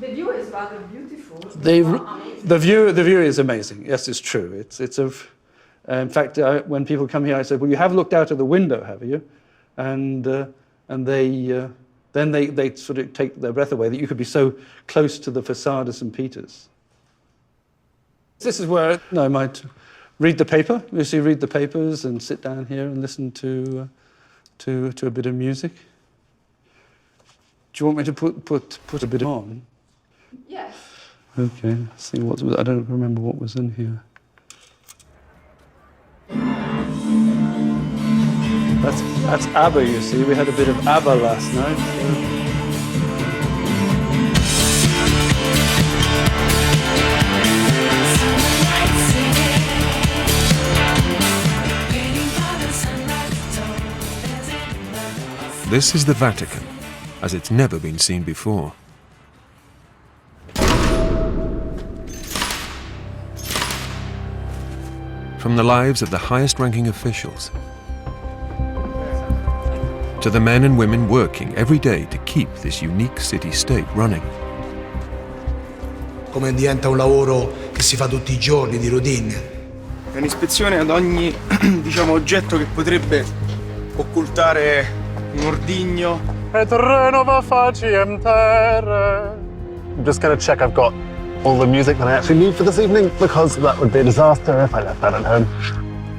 The view is rather beautiful. The view is amazing. Yes, it's true. In fact, when people come here, I say, "Well, you have looked out of the window, have you?" And they sort of take their breath away that you could be so close to the facade of St. Peter's. This is where I might read the paper. Usually read the papers and sit down here and listen to a bit of music. Do you want me to put a bit on? Yes. Okay. Let's see what was. I don't remember what was in here. That's ABBA, you see. We had a bit of ABBA last night. This is the Vatican, as it's never been seen before. From the lives of the highest-ranking officials to the men and women working every day to keep this unique city-state running. Come diventa un lavoro che si fa tutti I giorni, di routine. È un'ispezione ad ogni, oggetto che potrebbe occultare un ordigno. I'm just going to check I've got all the music that I actually need for this evening, because that would be a disaster if I left that at home.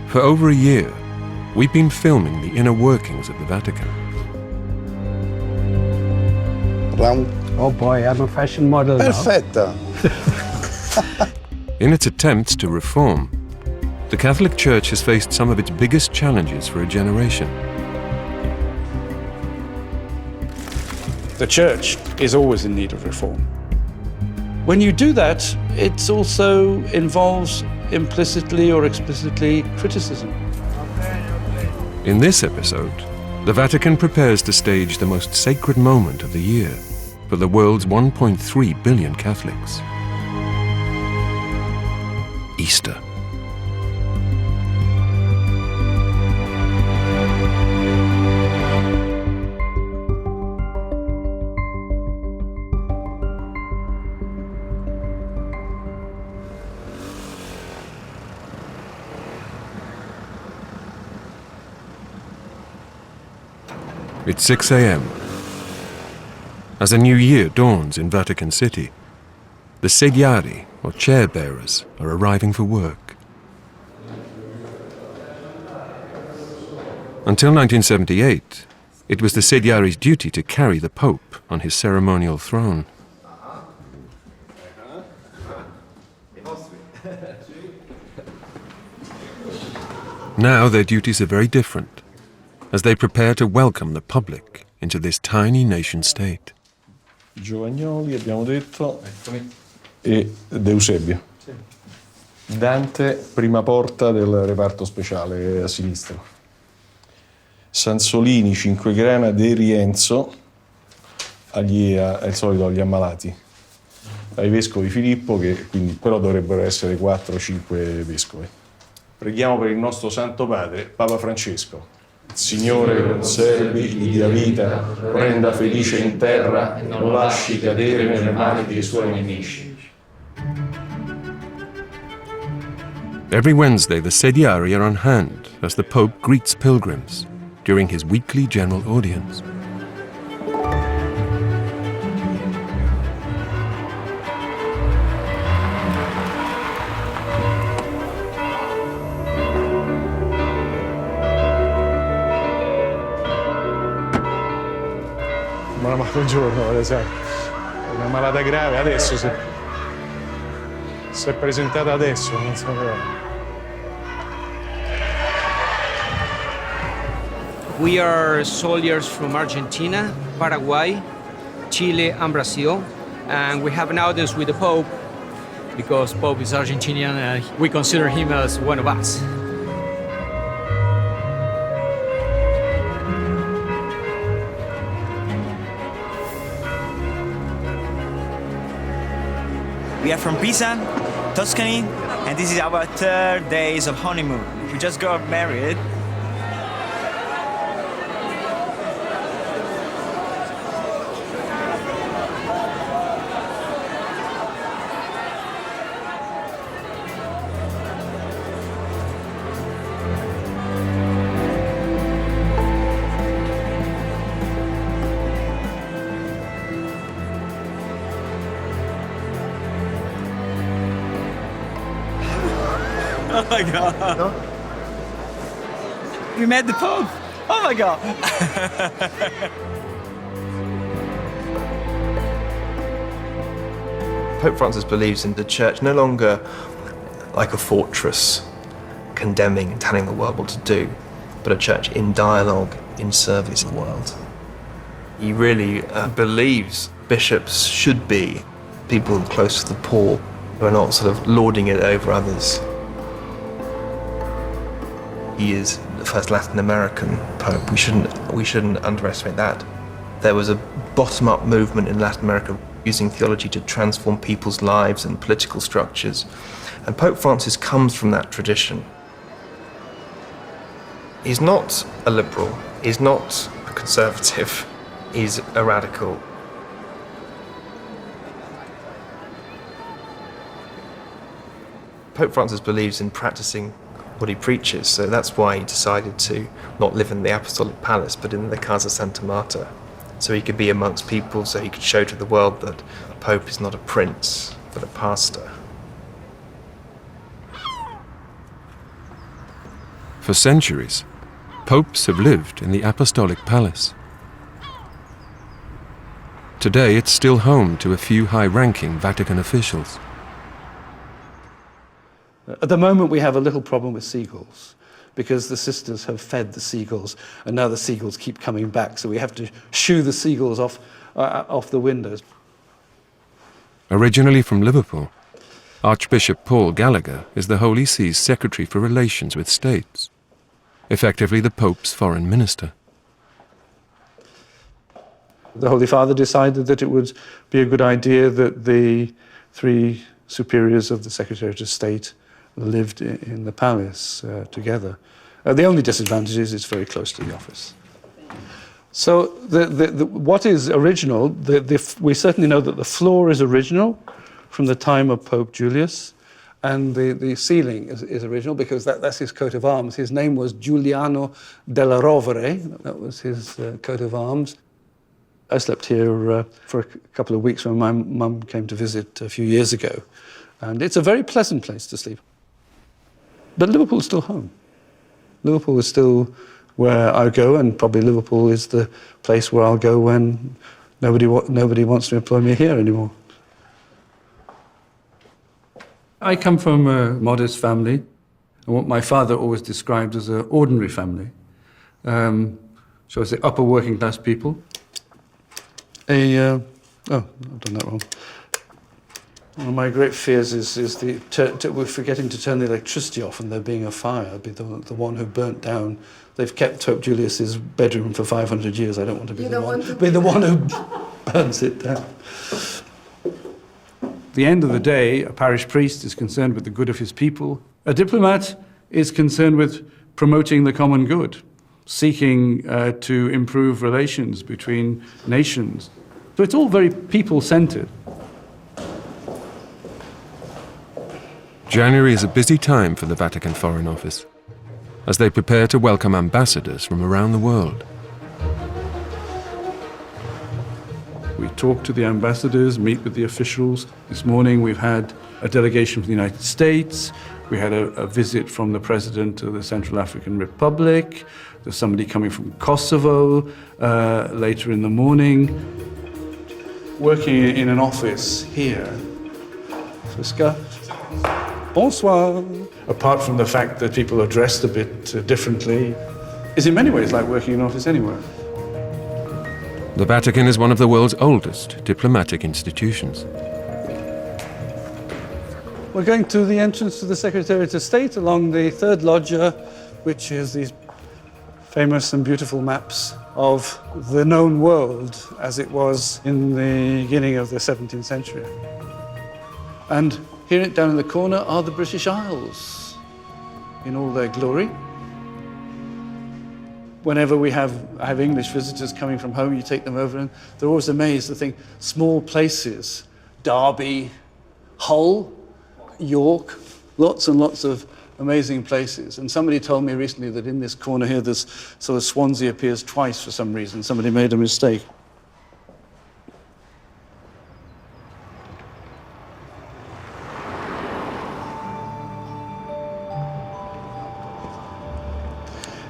For over a year, we've been filming the inner workings of the Vatican. Oh boy, I'm a fashion model now. Perfetta. In its attempts to reform, the Catholic Church has faced some of its biggest challenges for a generation. The Church is always in need of reform. When you do that, it also involves implicitly or explicitly criticism. In this episode, the Vatican prepares to stage the most sacred moment of the year for the world's 1.3 billion Catholics. Easter. It's 6 a.m. As a new year dawns in Vatican City, the sediari, or chair bearers, are arriving for work. Until 1978, it was the sediari's duty to carry the Pope on his ceremonial throne. Now their duties are very different, as they prepare to welcome the public into this tiny nation-state. Giovagnoli, abbiamo detto, e De Eusebio. Dante, prima porta del reparto speciale a sinistra. Sansolini, Cinquegrana, De Rienzo, è il solito agli ammalati. Ai vescovi Filippo, che quindi però dovrebbero essere 4-5 vescovi. Preghiamo per il nostro Santo Padre, Papa Francesco. Signore, conservi, gli dia vita, lo renda felice in terra e non lo lasci cadere nelle mani dei suoi nemici. Every Wednesday, the sediari are on hand as the Pope greets pilgrims during his weekly general audience. Buongiorno, per esempio. Una malata grave adesso si è presentata adesso, non so che. We are soldiers from Argentina, Paraguay, Chile and Brazil, and we have an audience with the Pope because Pope is Argentinian and we consider him as one of us. We are from Pisa, Tuscany, and this is our 3rd days of honeymoon. We just got married. Oh my God. No? We met the Pope. Oh my God. Pope Francis believes in the church no longer like a fortress, condemning and telling the world what to do, but a church in dialogue, in service of the world. He really believes bishops should be people close to the poor, who are not sort of lording it over others. He is the first Latin American Pope. We shouldn't underestimate that. There was a bottom-up movement in Latin America using theology to transform people's lives and political structures. And Pope Francis comes from that tradition. He's not a liberal, he's not a conservative, he's a radical. Pope Francis believes in practicing what he preaches, so that's why he decided to not live in the Apostolic Palace, but in the Casa Santa Marta, so he could be amongst people, so he could show to the world that a Pope is not a prince, but a pastor. For centuries, popes have lived in the Apostolic Palace. Today, it's still home to a few high-ranking Vatican officials. At the moment, we have a little problem with seagulls because the sisters have fed the seagulls, and now the seagulls keep coming back, so we have to shoo the seagulls off the windows. Originally from Liverpool, Archbishop Paul Gallagher is the Holy See's Secretary for Relations with States, effectively the Pope's foreign minister. The Holy Father decided that it would be a good idea that the three superiors of the Secretariat of State lived in the palace together. The only disadvantage is it's very close to the office. So what is original, we certainly know that the floor is original from the time of Pope Julius, and the ceiling is original because that's his coat of arms. His name was Giuliano della Rovere, that was his coat of arms. I slept here for a couple of weeks when my mum came to visit a few years ago, and it's a very pleasant place to sleep. But Liverpool's still home. Liverpool is still where I go, and probably Liverpool is the place where I'll go when nobody wants to employ me here anymore. I come from a modest family, and what my father always described as an ordinary family. Shall I say upper working class people. Oh, I've done that wrong. One of my great fears is we're forgetting to turn the electricity off and there being a fire. I'd be the one who burnt down. They've kept Pope Julius's bedroom for 500 years. I don't want to be the one who burns it down. At the end of the day, a parish priest is concerned with the good of his people. A diplomat is concerned with promoting the common good, seeking to improve relations between nations. So it's all very people-centered. January is a busy time for the Vatican Foreign Office, as they prepare to welcome ambassadors from around the world. We talk to the ambassadors, meet with the officials. This morning we've had a delegation from the United States. We had a visit from the President of the Central African Republic. There's somebody coming from Kosovo later in the morning. Working in an office here. Friska. Bonsoir. Apart from the fact that people are dressed a bit differently, is in many ways like working in an office anywhere. The Vatican is one of the world's oldest diplomatic institutions. We're going to the entrance to the Secretariat of State along the third loggia, which is these famous and beautiful maps of the known world as it was in the beginning of the 17th century. And here down in the corner are the British Isles in all their glory. Whenever we have English visitors coming from home, you take them over and they're always amazed to think small places, Derby, Hull, York, lots and lots of amazing places. And somebody told me recently that in this corner here, this sort of Swansea appears twice for some reason. Somebody made a mistake.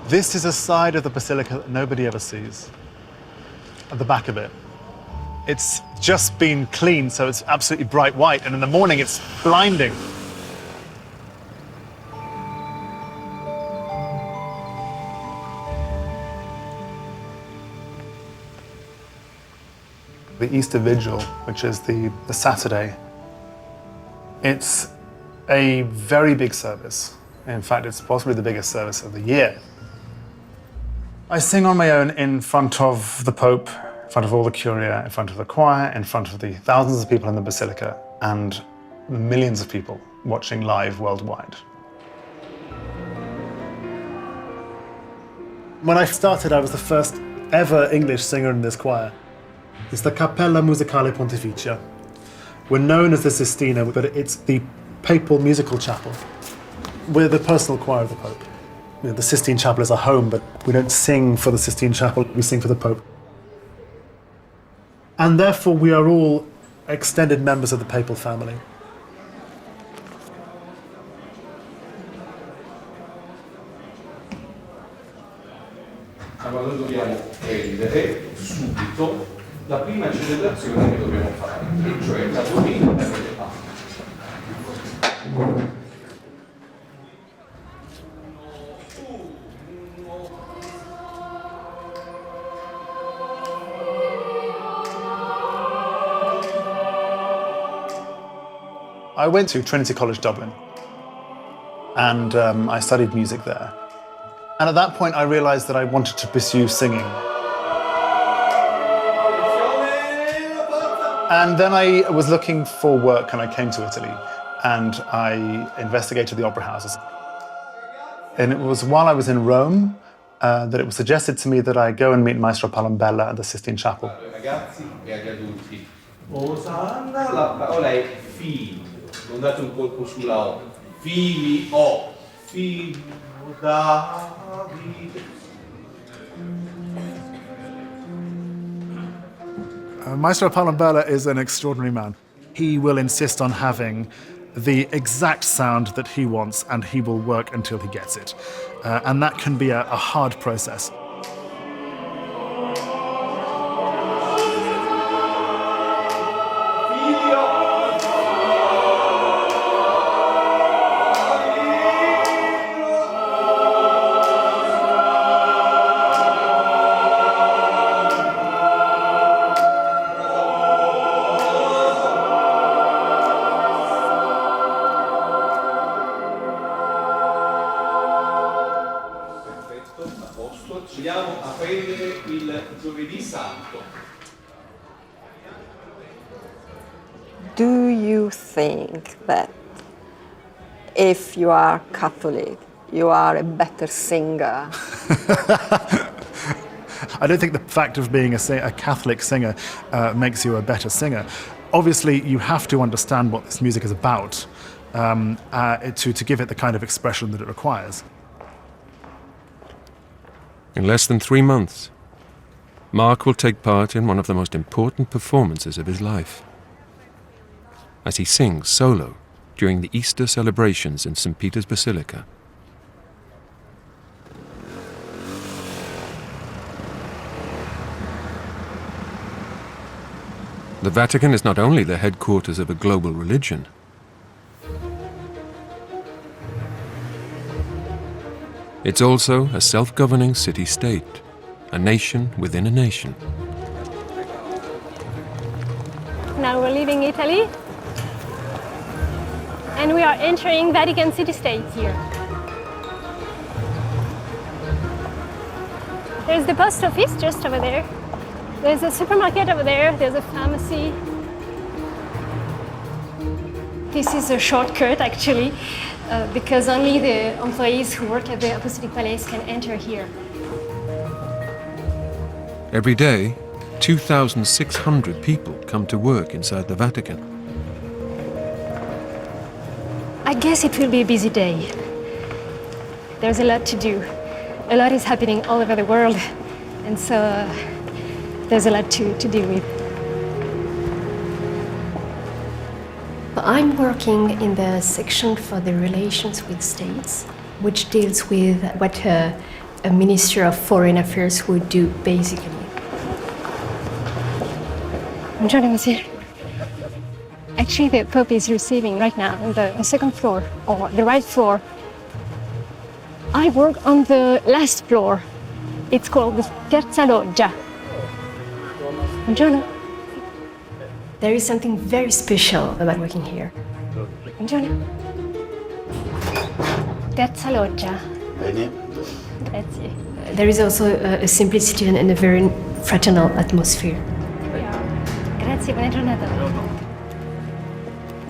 This is a side of the basilica that nobody ever sees, at the back of it. It's just been cleaned, so it's absolutely bright white, and in the morning it's blinding. The Easter Vigil, which is the Saturday, it's a very big service. In fact, it's possibly the biggest service of the year. I sing on my own in front of the Pope, in front of all the Curia, in front of the choir, in front of the thousands of people in the Basilica, and millions of people watching live worldwide. When I started, I was the first ever English singer in this choir. It's the Cappella Musicale Pontificia. We're known as the Sistine, but it's the papal musical chapel. We're the personal choir of the Pope. You know, the Sistine Chapel is our home, but we don't sing for the Sistine Chapel, we sing for the Pope. And therefore we are all extended members of the papal family. Allora noi dobbiamo prendere subito la prima celebrazione che dobbiamo fare, e cioè la domenica delle Pasqua. I went to Trinity College Dublin, and I studied music there. And at that point, I realized that I wanted to pursue singing. And then I was looking for work, and I came to Italy, and I investigated the opera houses. And it was while I was in Rome that it was suggested to me that I go and meet Maestro Palombella at the Sistine Chapel. Ragazzi e agli adulti. Osanna, la parola è figli. Non date un colpo sulla O. Figli O. Figlio Davide. Maestro Palombella is an extraordinary man. He will insist on having the exact sound that he wants, and he will work until he gets it. And that can be a hard process. Andiamo a prendere il giovedì santo. Do you think that if you are Catholic, you are a better singer? I don't think the fact of being a Catholic singer makes you a better singer. Obviously, you have to understand what this music is about to give it the kind of expression that it requires. In less than 3 months, Mark will take part in one of the most important performances of his life, as he sings solo during the Easter celebrations in St. Peter's Basilica. The Vatican is not only the headquarters of a global religion, it's also a self-governing city-state, a nation within a nation. Now we're leaving Italy, and we are entering Vatican city-state here. There's the post office just over there. There's a supermarket over there. There's a pharmacy. This is a shortcut, actually, because only the employees who work at the Apostolic Palace can enter here. Every day, 2,600 people come to work inside the Vatican. I guess it will be a busy day. There's a lot to do. A lot is happening all over the world, and so there's a lot to deal with. I'm working in the section for the relations with states, which deals with what a Minister of Foreign Affairs would do, basically. Buongiorno, Monsieur. Actually, the Pope is receiving right now on the second floor, or the right floor. I work on the last floor. It's called the Terza Loggia. Buongiorno. There is something very special about working here. Buongiorno. Terza Loggia. Bene. Grazie. There is also a simplicity and a very fraternal atmosphere. Grazie, buona giornata.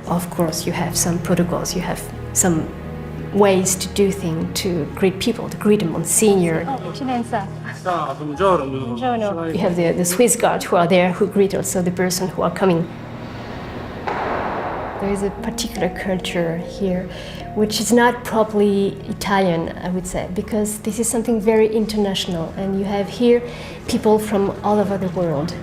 Of course, you have some protocols, you have some ways to do things, to greet people, to greet a Monsignor. Oh, Eccellenza. Buongiorno. Buongiorno. You have the Swiss Guard who are there, who greet also the person who are coming. There is a particular culture here, which is not properly Italian, I would say, because this is something very international, and you have here people from all over the world.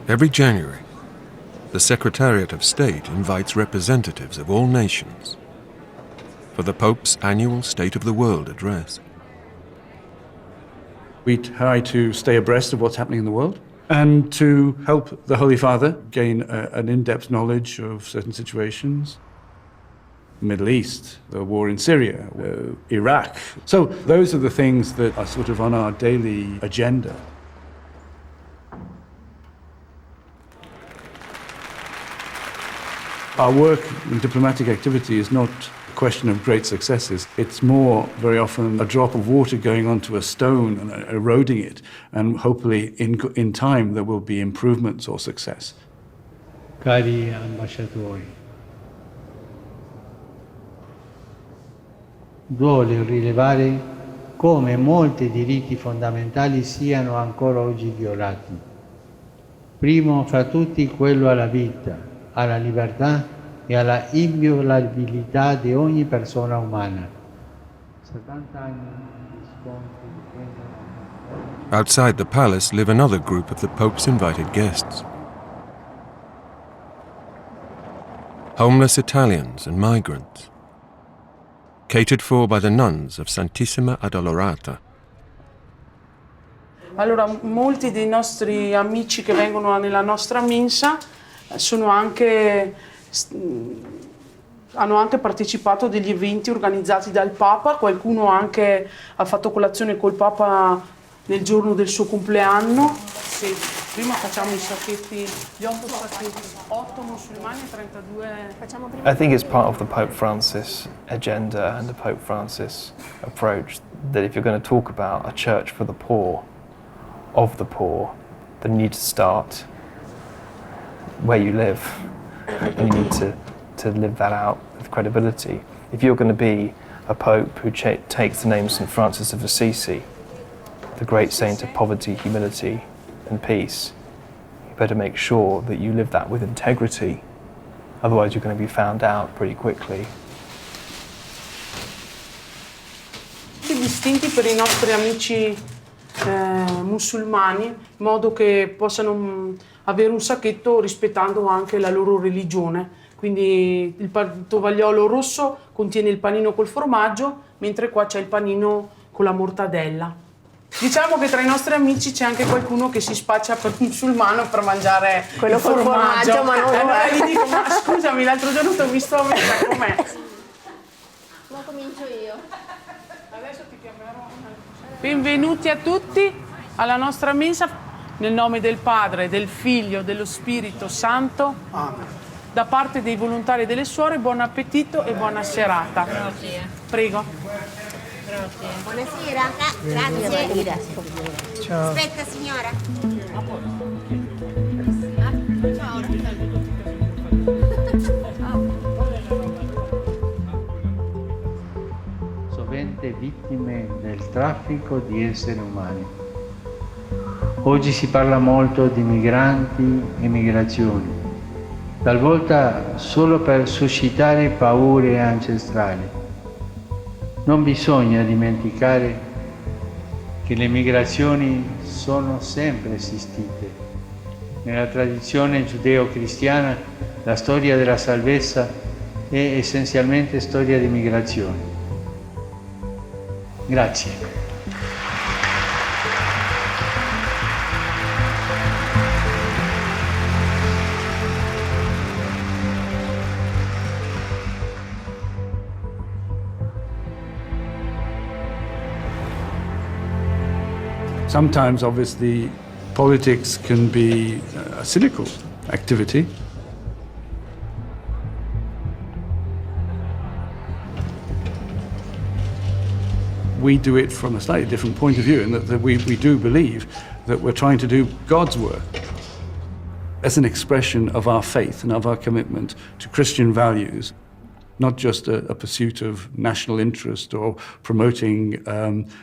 Every January, the Secretariat of State invites representatives of all nations for the Pope's annual State of the World address. We try to stay abreast of what's happening in the world and to help the Holy Father gain an in-depth knowledge of certain situations. Middle East, the war in Syria, Iraq. So those are the things that are sort of on our daily agenda. Our work in diplomatic activity is not a question of great successes. It's more, very often, a drop of water going onto a stone and eroding it, and hopefully in time there will be improvements or success. Cari ambasciatori, duole rilevare come molti diritti fondamentali siano ancora oggi violati. Primo fra tutti quello alla vita, alla libertà e alla inviolabilità di ogni persona umana. 70 anni di scontri dipendono. Outside the palace live another group of the Pope's invited guests. Homeless Italians and migrants, catered for by the nuns of Santissima Addolorata. Allora, molti dei nostri amici che vengono nella nostra mensa hanno anche partecipato a degli eventi organizzati dal Papa, qualcuno anche ha fatto colazione col Papa nel giorno del suo compleanno. Sì, prima facciamo i sacchetti, gli 8 sacchetti, 8 musulmani e 32... I think it's part of the Pope Francis agenda and the Pope Francis approach that if you're going to talk about a church for the poor, of the poor, then you need to start where you live, and you need to live that out with credibility. If you're going to be a pope who takes the name St. Francis of Assisi, the great saint of poverty, humility and peace, you better make sure that you live that with integrity, otherwise you're going to be found out pretty quickly. Distinti per i nostri amici musulmani, in modo che possano avere un sacchetto rispettando anche la loro religione. Quindi il tovagliolo rosso contiene il panino col formaggio, mentre qua c'è il panino con la mortadella. Diciamo che tra i nostri amici c'è anche qualcuno che si spaccia per musulmano per mangiare quello il formaggio, ma non allora gli dico, ma scusami, l'altro giorno ti ho visto a messa com'è? Ma comincio io. Adesso ti chiamerò. Benvenuti a tutti alla nostra mensa, nel nome del Padre, del Figlio, dello Spirito Santo. Amen. Da parte dei volontari e delle suore, buon appetito e buona serata. Grazie. Prego. Grazie. Buonasera. Grazie. Ciao. Aspetta signora. Sovente vittime del traffico di esseri umani. Oggi si parla molto di migranti e migrazioni, talvolta solo per suscitare paure ancestrali. Non bisogna dimenticare che le migrazioni sono sempre esistite Nella tradizione giudeo-cristiana la storia della salvezza è essenzialmente storia di migrazione. Grazie. Sometimes, obviously, politics can be a cynical activity. We do it from a slightly different point of view, in that we do believe that we're trying to do God's work as an expression of our faith and of our commitment to Christian values. Not just a pursuit of national interest or promoting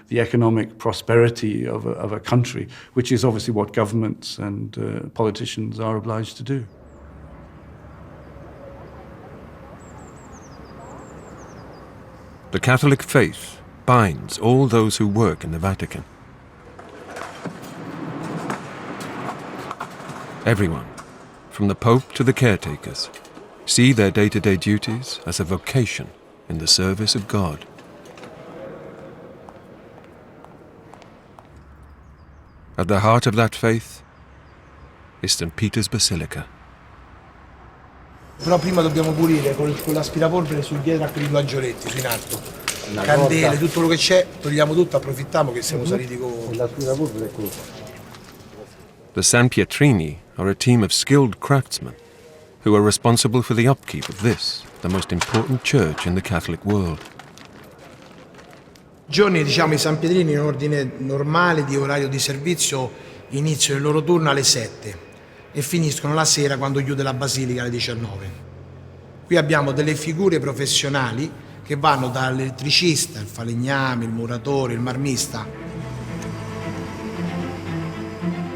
the economic prosperity of a country, which is obviously what governments and politicians are obliged to do. The Catholic faith binds all those who work in the Vatican. Everyone, from the Pope to the caretakers, see their day-to-day duties as a vocation in the service of God. At the heart of that faith is St. Peter's Basilica. Però prima dobbiamo pulire con l'aspirapolvere su dietro a quei due angioletti, su in alto. Candele, tutto quello che c'è, togliamo tutto, approfittiamo che siamo saliti con l'aspirapolvere. The San Pietrini are a team of skilled craftsmen who are responsible for the upkeep of this, the most important church in the Catholic world. Giorni, diciamo, i San Pietrini in ordine normale di orario di servizio iniziano il loro turno alle 7 e finiscono la sera quando chiude la basilica alle 19. Qui abbiamo delle figure professionali che vanno dall'elettricista, il falegname, il muratore, il marmista.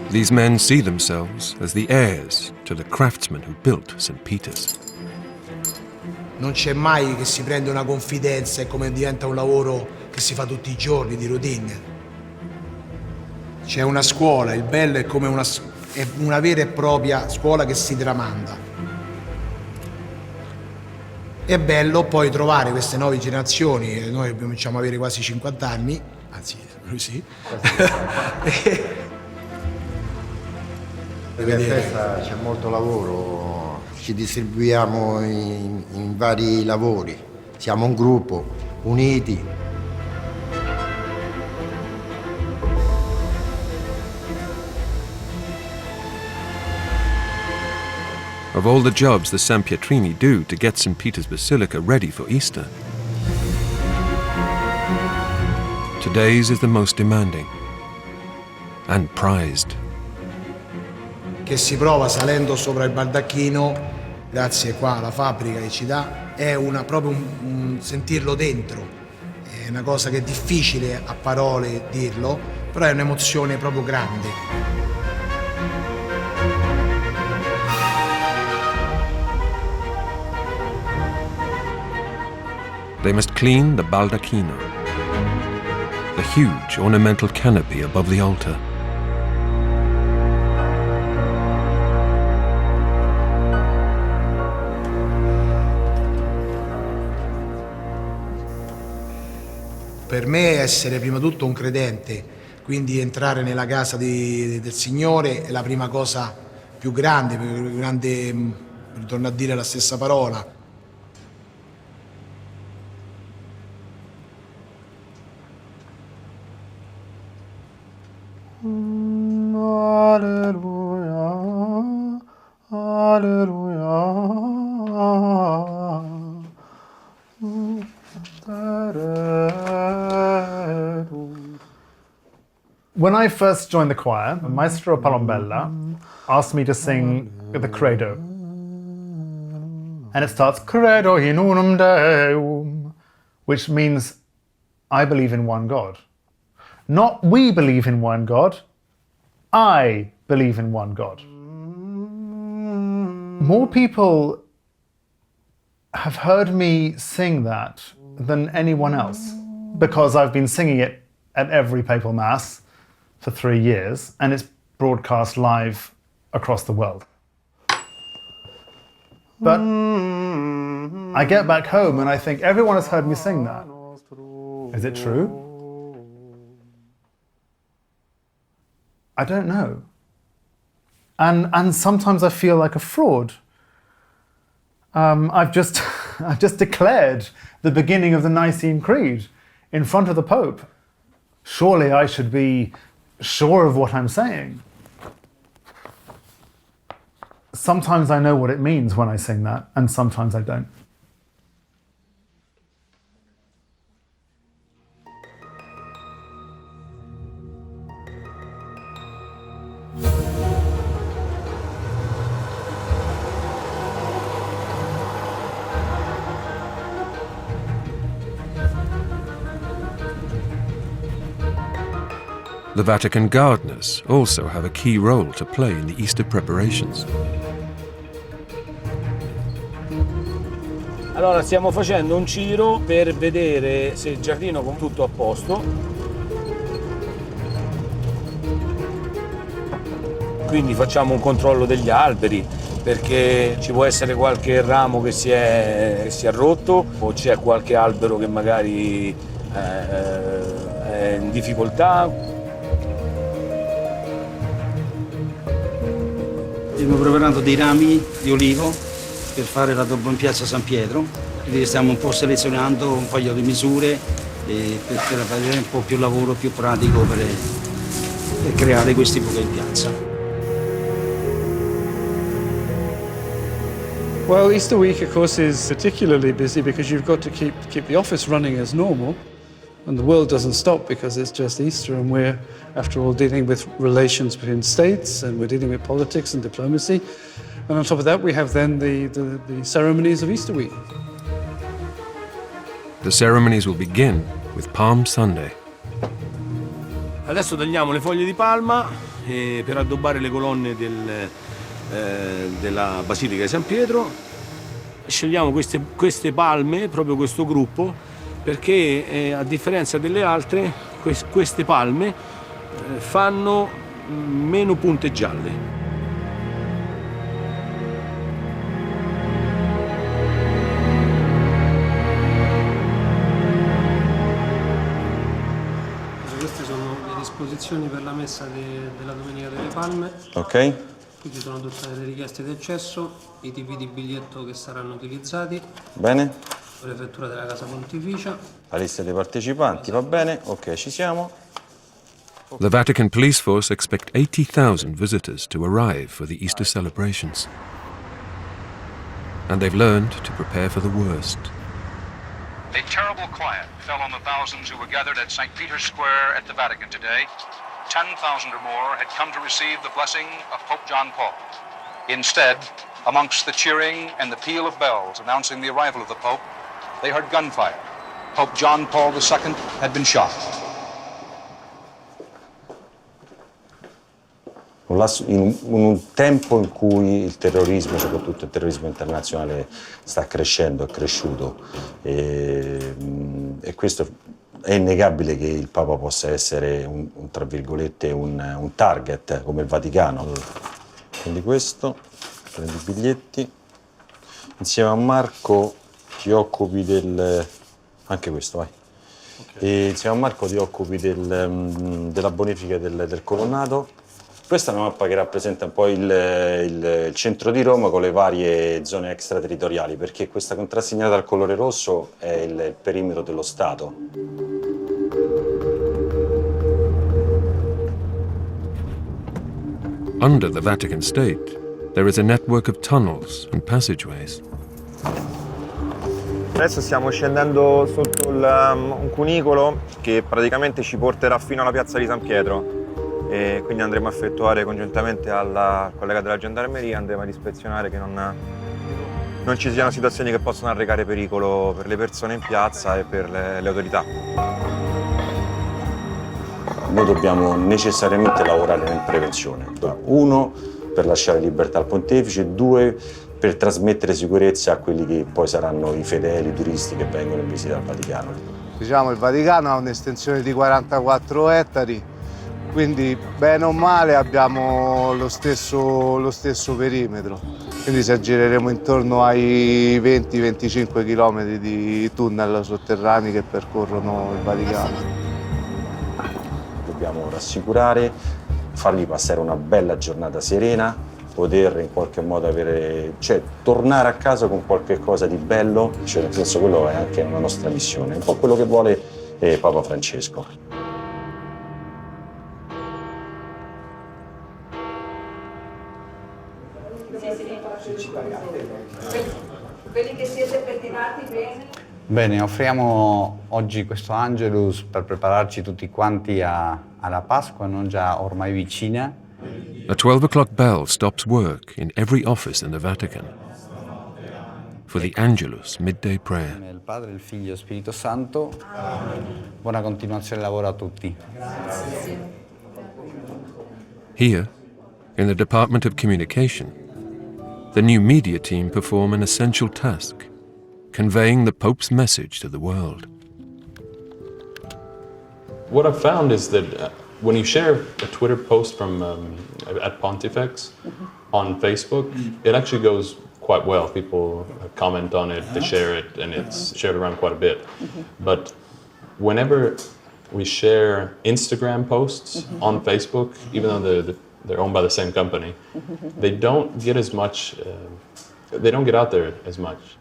These men see themselves as the heirs to the craftsmen who built St. Peter's. Non c'è mai che si prende una confidenza e come diventa un lavoro che si fa tutti i giorni, di routine. C'è una scuola, il bello è come una vera e propria scuola che si tramanda. È bello poi trovare queste nuove generazioni, noi cominciamo ad avere quasi 50 anni, anzi lui sì. In festa c'è molto lavoro, ci distribuiamo in vari lavori, siamo un gruppo, uniti. Of all the jobs the San Pietrini do to get St. Peter's Basilica ready for Easter, today's is the most demanding and prized. Che si prova salendo sopra il baldacchino, grazie qua alla fabbrica che ci dà, è proprio un sentirlo dentro, è una cosa che è difficile a parole dirlo, però è un'emozione proprio grande. They must clean the baldacchino, the huge ornamental canopy above the altar. Per me essere prima di tutto un credente, quindi entrare nella casa del Signore è la prima cosa più grande, ritorno a dire la stessa parola. Alleluia, alleluia. When I first joined the choir, Maestro Palombella asked me to sing the Credo. And it starts, Credo in unum Deum, which means, I believe in one God. Not we believe in one God, I believe in one God. More people have heard me sing that than anyone else, because I've been singing it at every papal mass for 3 years, and it's broadcast live across the world. But I get back home and I think everyone has heard me sing that. Is it true? I don't know. And sometimes I feel like a fraud. I've just declared the beginning of the Nicene Creed in front of the Pope. Surely I should be sure of what I'm saying. Sometimes I know what it means when I sing that, and sometimes I don't. The Vatican gardeners also have a key role to play in the Easter preparations. Allora stiamo facendo un giro per vedere se il giardino è tutto a posto. Quindi facciamo un controllo degli alberi perché ci può essere qualche ramo che si è rotto o c'è qualche albero che magari è in difficoltà. Stiamo preparando dei rami di olivo per fare l'addobbo in piazza San Pietro, quindi stiamo un po' selezionando un paio di misure per avere un po' più lavoro, più pratico per creare questi buchi in piazza. Well, Easter week, of course, is particularly busy because you've got to keep the office running as normal. And the world doesn't stop because it's just Easter, and we're, after all, dealing with relations between states, and we're dealing with politics and diplomacy. And on top of that, we have then the ceremonies of Easter week. The ceremonies will begin with Palm Sunday. Adesso tagliamo le foglie di palma per addobbare le colonne della Basilica di San Pietro. Scegliamo queste palme, proprio questo gruppo, perché a differenza delle altre queste palme fanno meno punte gialle. Queste sono le disposizioni per la messa della Domenica delle Palme. Ok. Qui ci sono tutte le richieste di accesso, i tipi di biglietto che saranno utilizzati. Bene. Prefettura della Casa Pontificia. La lista dei partecipanti, va bene? Ok, ci siamo. The Vatican police force expect 80,000 visitors to arrive for the Easter celebrations. And they've learned to prepare for the worst. A terrible quiet fell on the thousands who were gathered at St. Peter's Square at the Vatican today. 10,000 or more had come to receive the blessing of Pope John Paul. Instead, amongst the cheering and the peal of bells announcing the arrival of the Pope, they heard gunfire. Pope John Paul II had been shot. In un tempo in cui il terrorismo, soprattutto il terrorismo internazionale, sta crescendo, è cresciuto, e questo è innegabile che il Papa possa essere tra virgolette un target come il Vaticano. Quindi questo, prendi i biglietti, insieme a Marco ti occupi anche questo, vai. Okay. E insieme a Marco ti occupi della bonifica del colonnato. Questa è una mappa che rappresenta un po' il centro di Roma con le varie zone extraterritoriali, perché questa contrassegnata al colore rosso è il perimetro dello Stato. Under the Vatican State, there is a network of tunnels and passageways. Adesso stiamo scendendo sotto un cunicolo che praticamente ci porterà fino alla piazza di San Pietro, e quindi andremo a effettuare congiuntamente al collega della gendarmeria, andremo ad ispezionare che non ci siano situazioni che possono arrecare pericolo per le persone in piazza e per le autorità. Noi dobbiamo necessariamente lavorare in prevenzione. 1, per lasciare libertà al pontefice, 2, per trasmettere sicurezza a quelli che poi saranno i fedeli, i turisti che vengono in visita al Vaticano. Diciamo, il Vaticano ha un'estensione di 44 ettari, quindi bene o male abbiamo lo stesso perimetro. Quindi ci aggireremo intorno ai 20-25 km di tunnel sotterranei che percorrono il Vaticano. Dobbiamo rassicurare, fargli passare una bella giornata serena, poter in qualche modo tornare a casa con qualche cosa di bello, nel senso quello è anche una nostra missione, un po' quello che vuole Papa Francesco. Quelli che siete pettinati bene? Bene, offriamo oggi questo Angelus per prepararci tutti quanti alla Pasqua, non già ormai vicina. A 12 o'clock bell stops work in every office in the Vatican for the Angelus midday prayer. Il Padre, il Figlio e lo Spirito Santo. Buona continuazione del lavoro a tutti. Here, in the Department of Communication, the new media team perform an essential task, conveying the Pope's message to the world. What I've found is that when you share a Twitter post from at Pontifex on Facebook, it actually goes quite well. People comment on it, they share it, and it's shared around quite a bit. But whenever we share Instagram posts on Facebook, even though they're owned by the same company, they don't get as much, they don't get out there as much.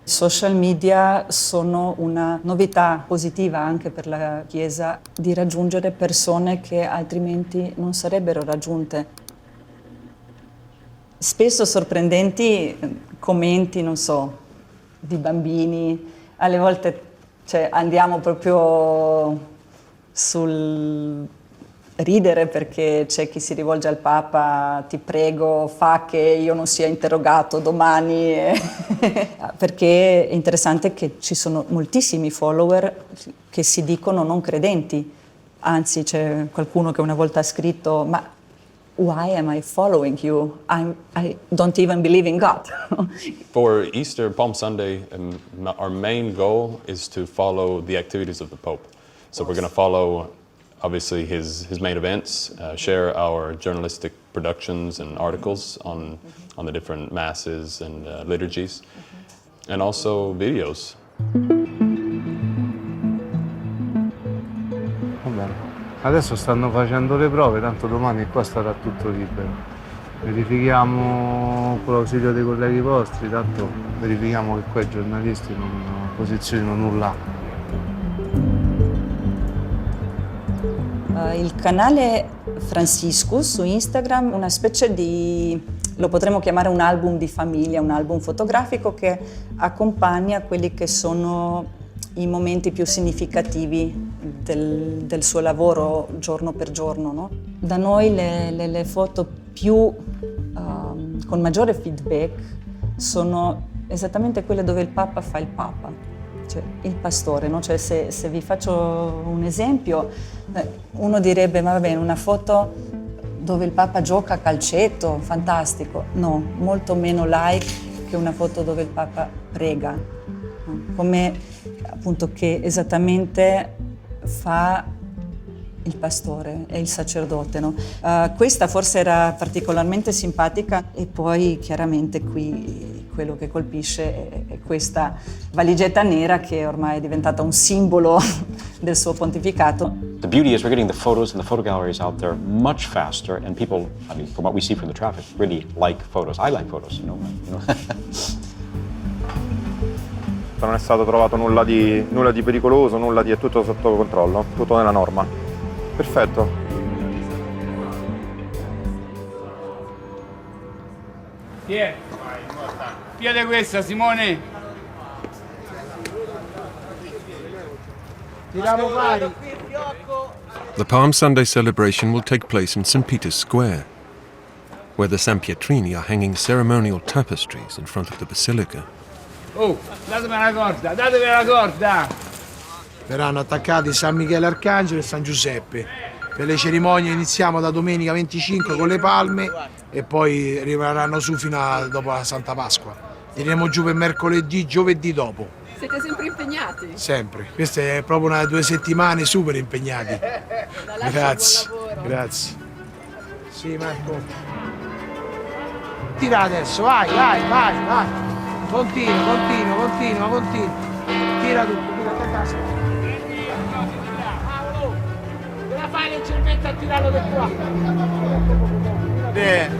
Social media sono una novità positiva anche per la Chiesa di raggiungere persone che altrimenti non sarebbero raggiunte. Spesso sorprendenti commenti, non so, di bambini, alle volte andiamo proprio sul ridere perché c'è chi si rivolge al Papa, ti prego, fa che io non sia interrogato domani, perché è interessante che ci sono moltissimi follower che si dicono non credenti, anzi c'è qualcuno che una volta ha scritto ma why am I following you? I don't even believe in God. For Easter, Palm Sunday, our main goal is to follow the activities of the Pope. So we're going to follow obviously his main events, share our journalistic productions and articles on the different masses and liturgies, and also videos. Va bene. Adesso stanno facendo le prove, tanto domani qua sarà tutto libero. Verifichiamo con l'ausilio dei colleghi vostri, tanto verifichiamo che qua i giornalisti non posizionino nulla. Il canale Franciscus su Instagram, una specie di, lo potremmo chiamare un album di famiglia, un album fotografico che accompagna quelli che sono i momenti più significativi del suo lavoro giorno per giorno, no? Da noi le foto più con maggiore feedback sono esattamente quelle dove il Papa fa il Papa. Cioè, il pastore, no? Cioè, se vi faccio un esempio, uno direbbe, ma va bene, una foto dove il Papa gioca a calcetto, fantastico. No, molto meno like che una foto dove il Papa prega, no? Come appunto che esattamente fa il pastore e il sacerdote, no? Questa forse era particolarmente simpatica e poi chiaramente qui quello che colpisce è questa valigetta nera che ormai è diventata un simbolo del suo pontificato. The beauty is we're getting the photos and the photo galleries out there much faster, and people, I mean, from what we see from the traffic, really like photos. I like photos, you know. Non è stato trovato nulla di pericoloso, è tutto sotto controllo, tutto nella norma. Perfetto. Chi è? Piede questa, Simone. Tiriamo pari. The Palm Sunday celebration will take place in St. Peter's Square, where the San Pietrini are hanging ceremonial tapestries in front of the basilica. Oh, datemi la corda! Verranno attaccati San Michele Arcangelo e San Giuseppe. Per le cerimonie iniziamo da domenica 25 con le palme e poi rimarranno su fino a dopo la Santa Pasqua. Tireremo giù per mercoledì, giovedì dopo. Siete sempre impegnati? Sempre. Queste è proprio 2 settimane super impegnati. Grazie, grazie. Sì, Marco. Tira adesso, vai. Continua. Tira tutto, tira a casa. Te la fai leggermente a tirarlo del qua. Bene.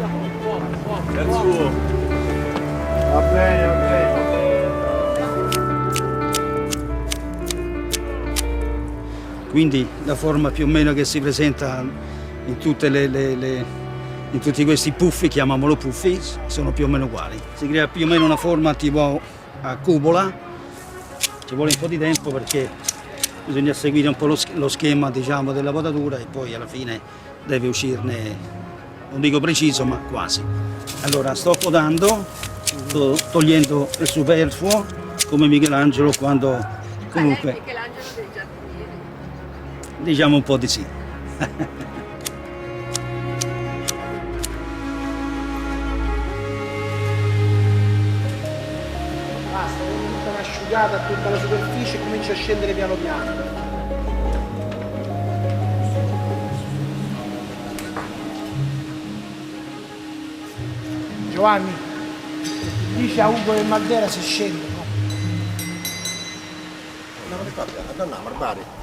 È il suo. Va bene. Quindi la forma più o meno che si presenta in tutte in tutti questi puffi, chiamiamolo puffi, sono più o meno uguali. Si crea più o meno una forma tipo a cupola, ci vuole un po' di tempo perché bisogna seguire un po' lo schema, diciamo, della potatura e poi alla fine deve uscirne, non dico preciso, ma quasi. Allora sto podando, sto togliendo il superfluo, come Michelangelo quando comunque... Diciamo un po' di sì. Basta, quando un'asciugata a tutta la superficie comincia a scendere piano piano. Giovanni, dice a Ugo e Maldera se scende, no? Andiamo a barbare.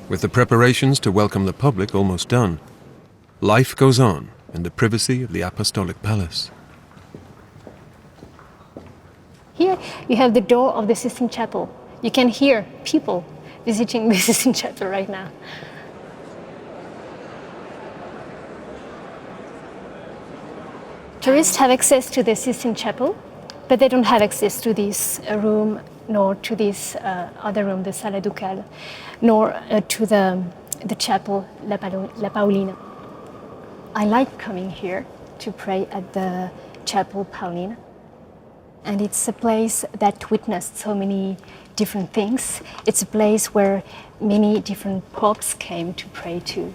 With the preparations to welcome the public almost done, life goes on in the privacy of the Apostolic Palace. Here you have the door of the Sistine Chapel. You can hear people visiting the Sistine Chapel right now. Tourists have access to the Sistine Chapel, but they don't have access to this room, nor to this other room, the Sala Ducale, nor to the chapel, La Paolina. I like coming here to pray at the chapel Paolina. And it's a place that witnessed so many different things. It's a place where many different popes came to pray to.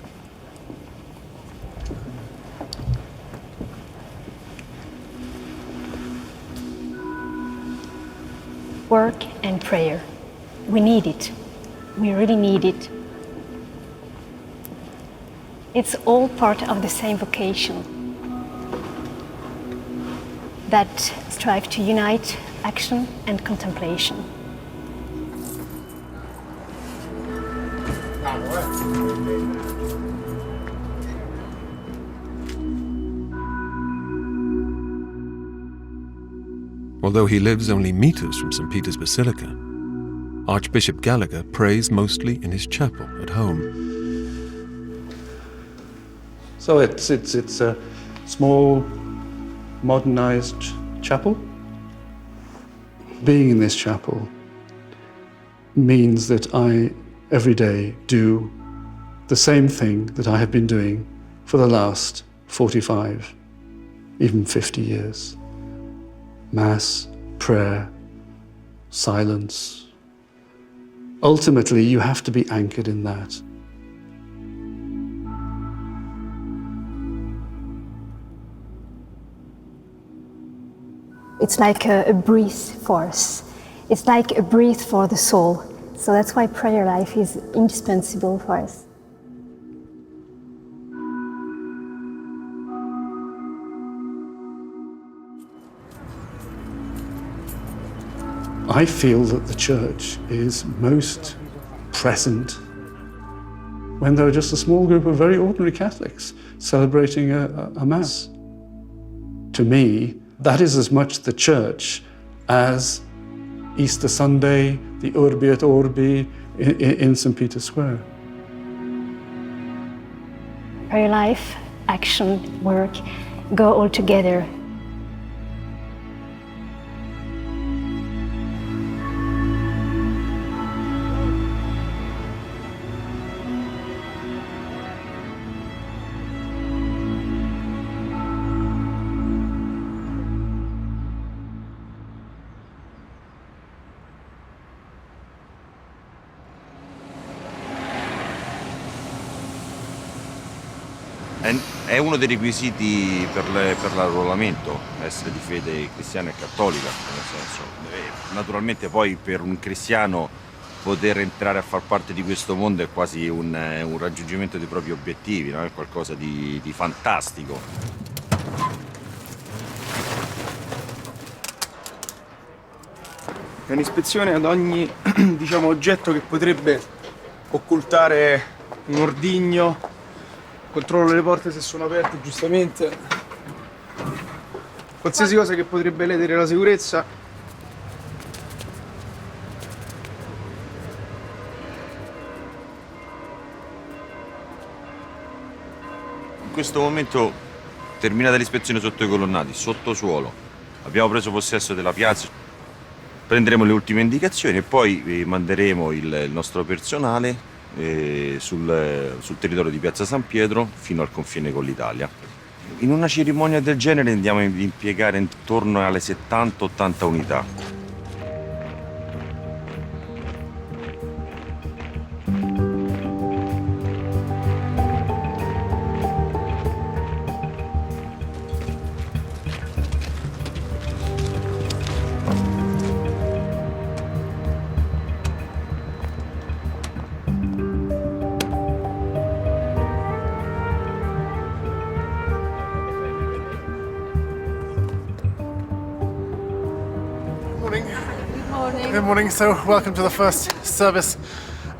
Work and prayer. We need it. We really need it. It's all part of the same vocation that strive to unite action and contemplation. Although he lives only meters from St. Peter's Basilica, Archbishop Gallagher prays mostly in his chapel at home. So it's a small, modernized chapel. Being in this chapel means that I, every day, do the same thing that I have been doing for the last 45, even 50 years. Mass, prayer, silence. Ultimately, you have to be anchored in that. It's like a breath for us. It's like a breath for the soul. So that's why prayer life is indispensable for us. I feel that the church is most present when there are just a small group of very ordinary Catholics celebrating a Mass. To me, that is as much the church as Easter Sunday, the Urbi et Orbi in St. Peter's Square. Prayer life, action, work go all together. È uno dei requisiti per l'arruolamento, essere di fede cristiana e cattolica, nel senso, naturalmente poi per un cristiano poter entrare a far parte di questo mondo è quasi un raggiungimento dei propri obiettivi, no? È qualcosa di fantastico. È un'ispezione ad ogni diciamo, oggetto che potrebbe occultare un ordigno. Controllo le porte se sono aperte, giustamente. Qualsiasi cosa che potrebbe ledere la sicurezza. In questo momento, terminata l'ispezione sotto i colonnati, sottosuolo, abbiamo preso possesso della piazza, prenderemo le ultime indicazioni e poi manderemo il nostro personale sul territorio di Piazza San Pietro fino al confine con l'Italia. In una cerimonia del genere andiamo ad impiegare intorno alle 70-80 unità. Good morning. So, welcome to the first service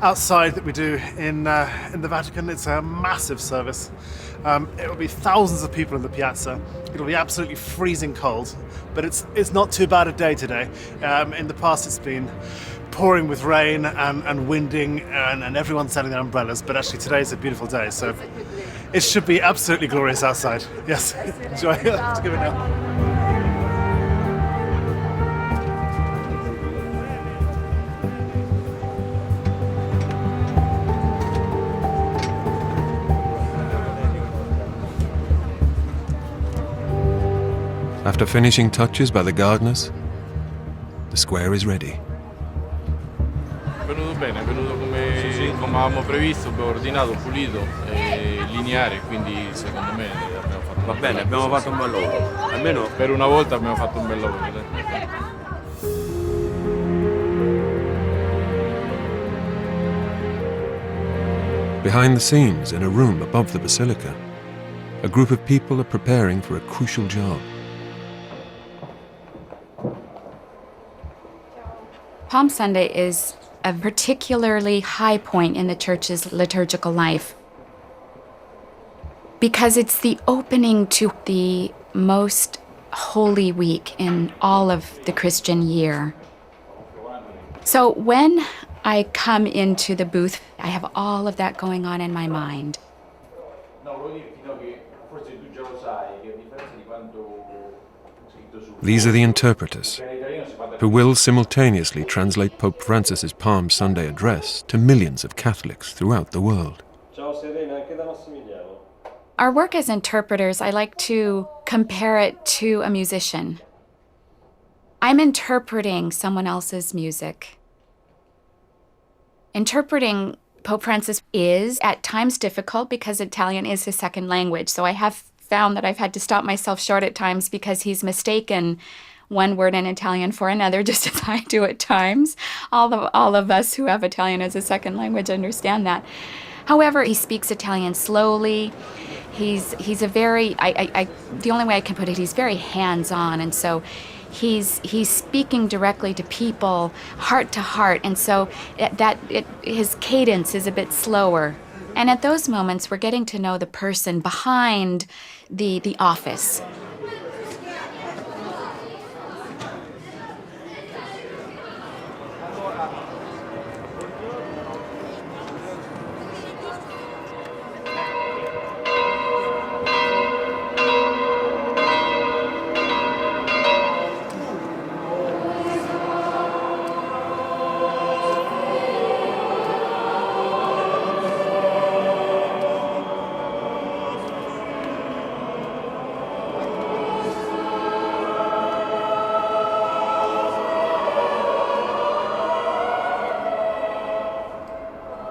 outside that we do in the Vatican. It's a massive service. It will be thousands of people in the piazza. It'll be absolutely freezing cold, but it's not too bad a day today. In the past, it's been pouring with rain and winding, and everyone's selling their umbrellas. But actually, today is a beautiful day, so it should be absolutely glorious outside. Yes, enjoy. Let's give it now. After finishing touches by the gardeners, the square is ready. È venuto bene, è venuto come avevamo previsto, abbiamo ordinato, pulito e lineare, quindi secondo me abbiamo fatto Va bene, abbiamo fatto un bel lavoro. Almeno per una volta abbiamo fatto un bel lavoro. Behind the scenes, in a room above the basilica, a group of people are preparing for a crucial job. Palm Sunday is a particularly high point in the church's liturgical life because it's the opening to the most holy week in all of the Christian year. So when I come into the booth, I have all of that going on in my mind. These are the interpreters, who will simultaneously translate Pope Francis's Palm Sunday address to millions of Catholics throughout the world. Our work as interpreters, I like to compare it to a musician. I'm interpreting someone else's music. Interpreting Pope Francis is at times difficult because Italian is his second language, so I have found that I've had to stop myself short at times because he's mistaken one word in Italian for another, just as I do at times. All of us who have Italian as a second language understand that. However, he speaks Italian slowly. He's a very, the only way I can put it, he's very hands-on, and so he's speaking directly to people, heart to heart, and so his cadence is a bit slower. And at those moments, we're getting to know the person behind the office.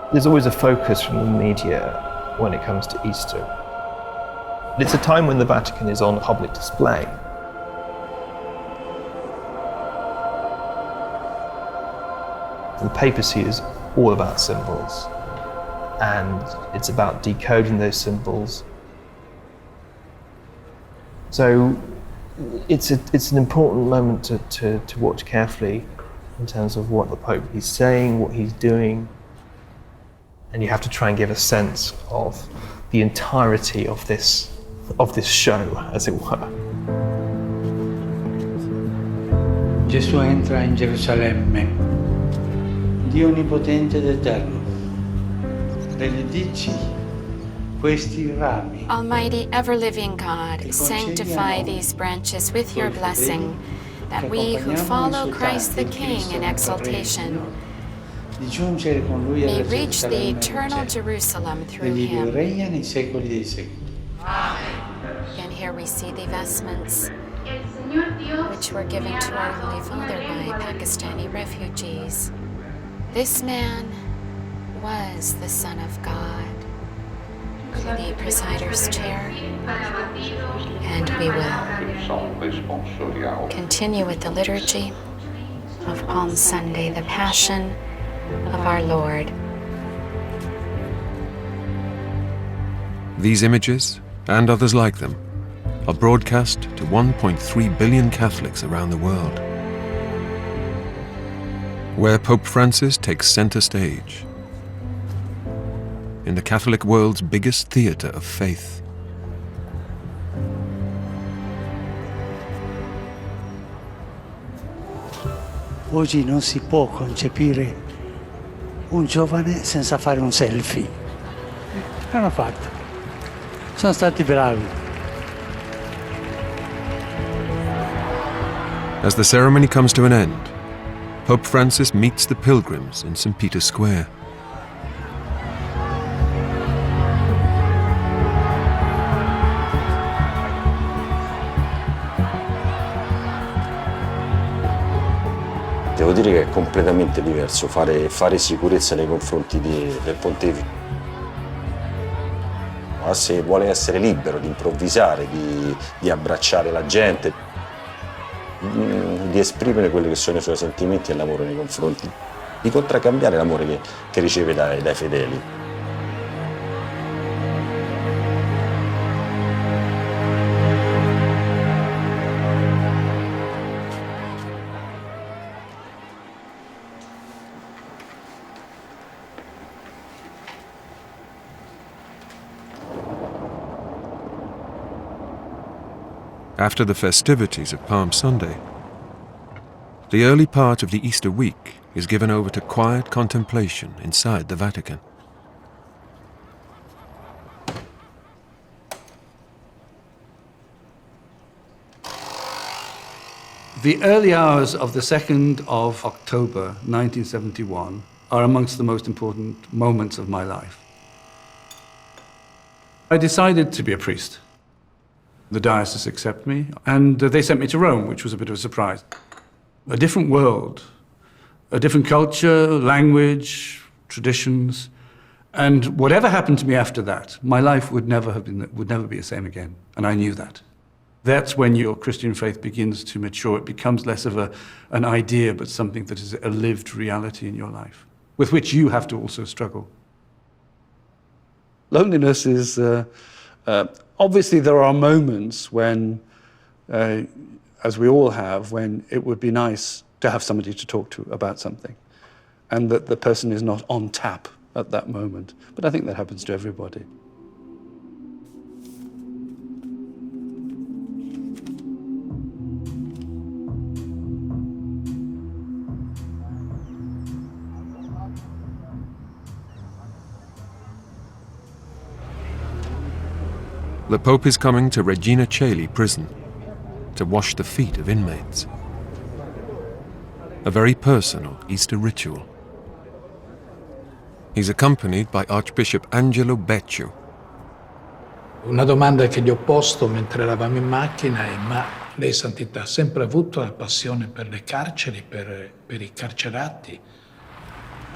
There's always a focus from the media when it comes to Easter. It's a time when the Vatican is on public display. The papacy is all about symbols, and it's about decoding those symbols. So it's an important moment to watch carefully in terms of what the Pope is saying, what he's doing, and you have to try and give a sense of the entirety of this show, as it were. Gesù entra in Gerusalemme, Dio onnipotente ed eterno. Benedici questi rami. Almighty, ever-living God, sanctify these branches with your blessing, that we who follow Christ the King in exaltation may reach the eternal Jerusalem through him. And here we see the vestments which were given to our Holy Father by Pakistani refugees. This man was the Son of God. To the presider's chair, and we will continue with the liturgy of Palm Sunday, the Passion of our Lord. These images, and others like them, are broadcast to 1.3 billion Catholics around the world, where Pope Francis takes center stage in the Catholic world's biggest theater of faith. Oggi non si può concepire un giovane senza fare un selfie. L'hanno fatto. Sono stati bravi. As the ceremony comes to an end, Pope Francis meets the pilgrims in St. Peter's Square. Devo dire che è completamente diverso fare sicurezza nei confronti del pontefice. Se vuole essere libero di improvvisare, di abbracciare la gente, di esprimere quelli che sono i suoi sentimenti e l'amore nei confronti, di contraccambiare l'amore che riceve dai fedeli. After the festivities of Palm Sunday, the early part of the Easter week is given over to quiet contemplation inside the Vatican. The early hours of the 2nd of October 1971 are amongst the most important moments of my life. I decided to be a priest. The diocese accepted me, and they sent me to Rome, which was a bit of a surprise. A different world, a different culture, language, traditions, and whatever happened to me after that, my life would never be the same again, and I knew that. That's when your Christian faith begins to mature. It becomes less of an idea, but something that is a lived reality in your life, with which you have to also struggle. Loneliness is obviously, there are moments when, as we all have, when it would be nice to have somebody to talk to about something, and that the person is not on tap at that moment. But I think that happens to everybody. The Pope is coming to Regina Coeli prison to wash the feet of inmates. A very personal Easter ritual. He's accompanied by Archbishop Angelo Becciu. Una domanda che gli ho posto mentre eravamo in macchina è: ma lei, Santità, ha sempre avuto la passione per le carceri, per i carcerati?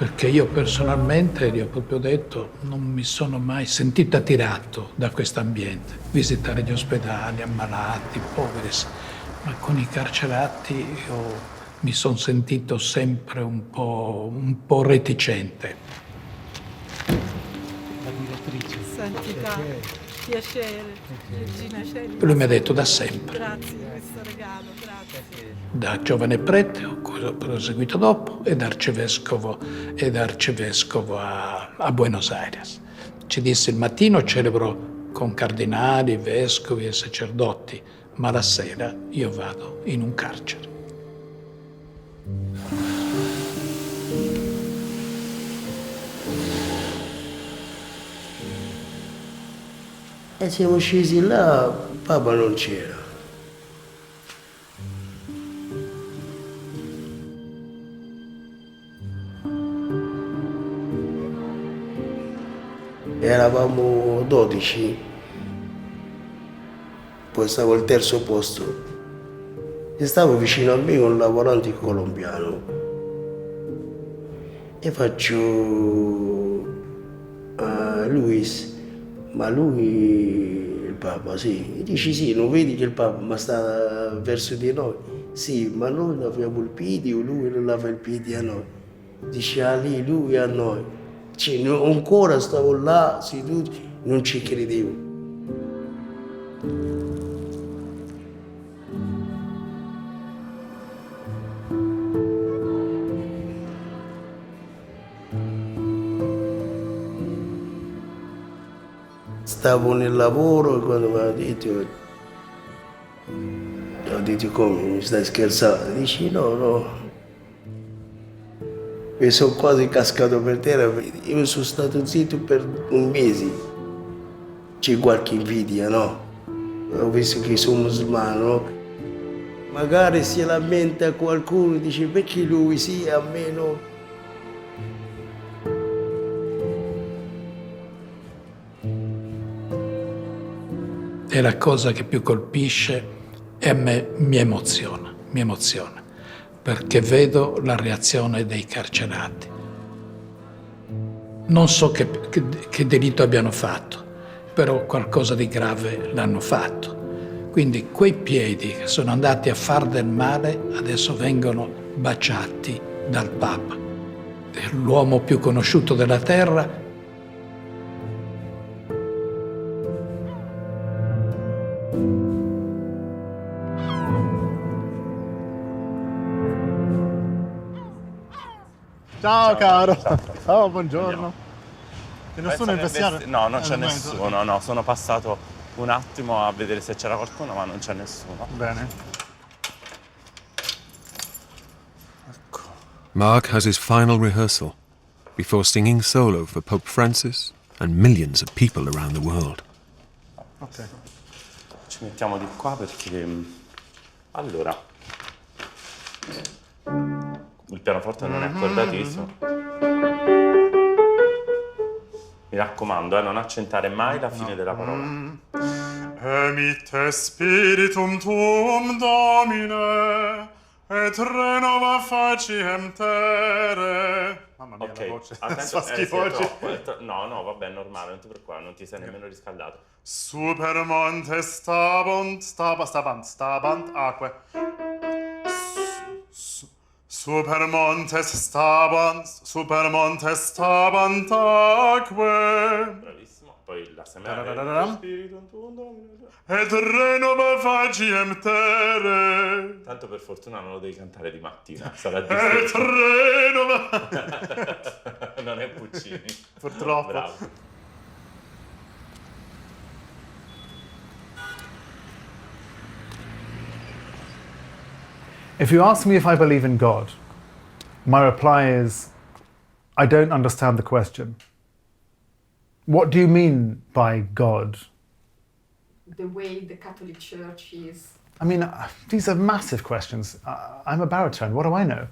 perché io personalmente, gli ho proprio detto, non mi sono mai sentito attirato da questo ambiente. Visitare gli ospedali, ammalati, poveri, ma con i carcerati io mi sono sentito sempre un po' reticente. La direttrice. Santità, piacere, Regina Celia. Lui mi ha detto da sempre. Grazie di questo regalo, grazie. Da giovane prete, ho proseguito dopo, ed arcivescovo a Buenos Aires. Ci disse il mattino celebro con cardinali, vescovi e sacerdoti, ma la sera io vado in un carcere. E siamo scesi là, Papa non c'era. Eravamo 12, poi stavo al terzo posto e stavo vicino a me un lavorante colombiano e faccio a Luis, ma lui il Papa, sì, e dici sì, non vedi che il Papa ma sta verso di noi? Sì, ma noi laviamo il piede o lui non lava il piede a noi? Dice a lì, lui a noi. Cioè, ancora stavo là seduti, non ci credevo. Stavo nel lavoro e quando mi ha detto, ho detto come, mi stai scherzando? Dici no. E sono quasi cascato per terra, io sono stato zitto per un mese. C'è qualche invidia, no? Ho visto che sono musulmano. Magari si lamenta qualcuno, dice perché lui sì, a me no. E la cosa che più colpisce e a me mi emoziona, perché vedo la reazione dei carcerati. Non so che delitto abbiano fatto, però qualcosa di grave l'hanno fatto. Quindi quei piedi che sono andati a far del male adesso vengono baciati dal Papa. È l'uomo più conosciuto della terra. Ciao caro. Ciao, buongiorno. C'è nessuno in vestiario? No, non c'è nessuno, no. Sono passato un attimo a vedere se c'era qualcuno, ma non c'è nessuno. Bene. Mark has his final rehearsal before singing solo for Pope Francis and millions of people around the world. Ok. Ci mettiamo di qua perché... Allora... Il pianoforte non è accordatissimo. Mi raccomando, non accentare mai la fine della parola. Emitte spiritum tuum, Domine, et renova faciem terre. Mamma mia, Ok, la voce. attento, Fa schifo oggi. No, vabbè, è normale, non ti preoccupare, non ti sei nemmeno riscaldato. Super monte stabant aquae. Super montes stabant aquae. Bravissimo, poi la semana. Et renova faciem terre. Tanto per fortuna non lo devi cantare di mattina, sarà Et difficile. renova. Non è Puccini. Purtroppo. Bravo. If you ask me if I believe in God, my reply is, I don't understand the question. What do you mean by God? The way the Catholic Church is. I mean, these are massive questions. I'm a baritone. What do I know?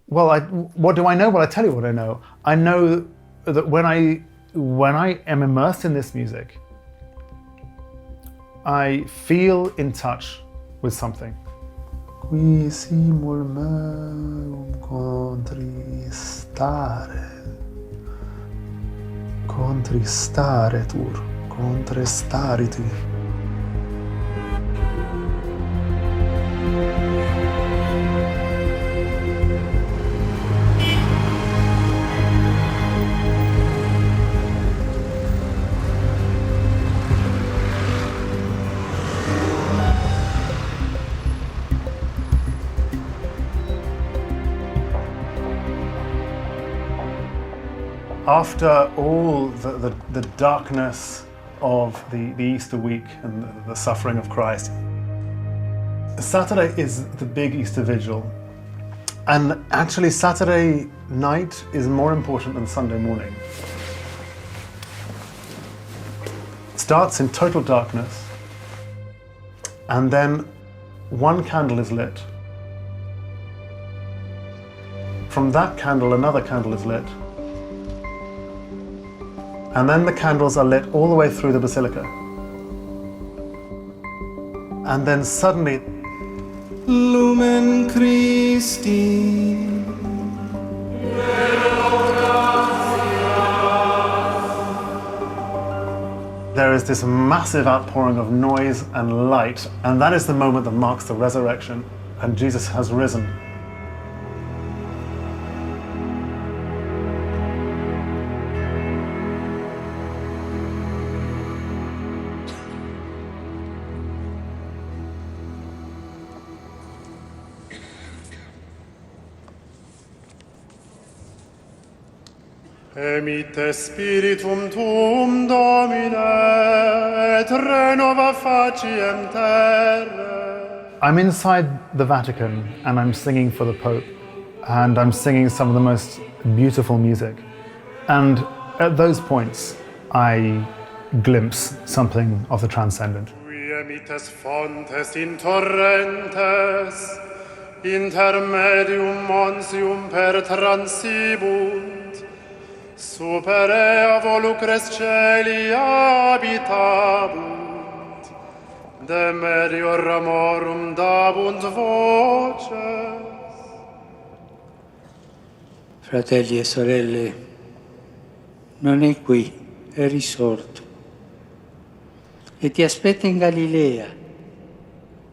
Well, what do I know? Well, I tell you what I know. I know that when I am immersed in this music, I feel in touch with something. Qui simul meum contrista contristare tur, contrestariti. After all the darkness of the Easter week and the suffering of Christ, Saturday is the big Easter Vigil. And actually Saturday night is more important than Sunday morning. It starts in total darkness, and then one candle is lit. From that candle, another candle is lit. And then the candles are lit all the way through the basilica. And then suddenly, Lumen Christi. There is this massive outpouring of noise and light, and that is the moment that marks the resurrection, and Jesus has risen. Emite spiritum tuum, Domine, et renova faciem terrae. I'm inside the Vatican and I'm singing for the Pope, and I'm singing some of the most beautiful music. And at those points, I glimpse something of the transcendent. Qui emites fontes in torrentes, intermedium monsium per transibunt, super ea volucres celi habitabunt, de merior amorum dabunt voces. Fratelli e sorelle, non è qui, è risorto. E ti aspetta in Galilea.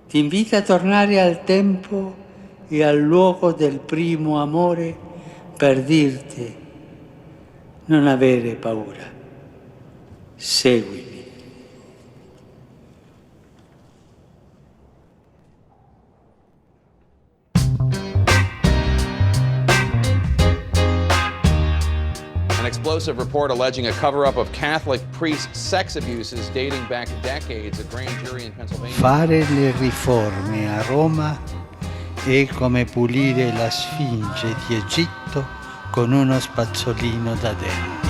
Ti invita a tornare al tempo e al luogo del primo amore per dirti: non avere paura, seguimi. An explosive report alleging a cover-up of Catholic priests' sex abuses dating back decades. A grand jury in Pennsylvania. Fare le riforme a Roma è come pulire la Sfinge di Egitto con uno spazzolino da denti.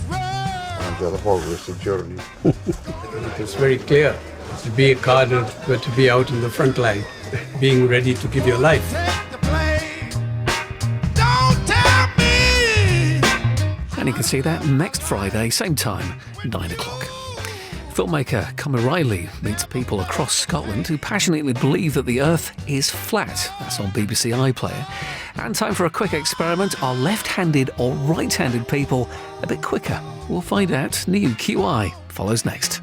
Mangiato poco questi giorni. It's very clear. To be a cardinal, but to be out in the front line, being ready to give your life. And you can see that next Friday, same time, 9 o'clock. Filmmaker Conor Riley meets people across Scotland who passionately believe that the Earth is flat. That's on BBC iPlayer. And time for a quick experiment. Are left-handed or right-handed people a bit quicker? We'll find out. New QI follows next.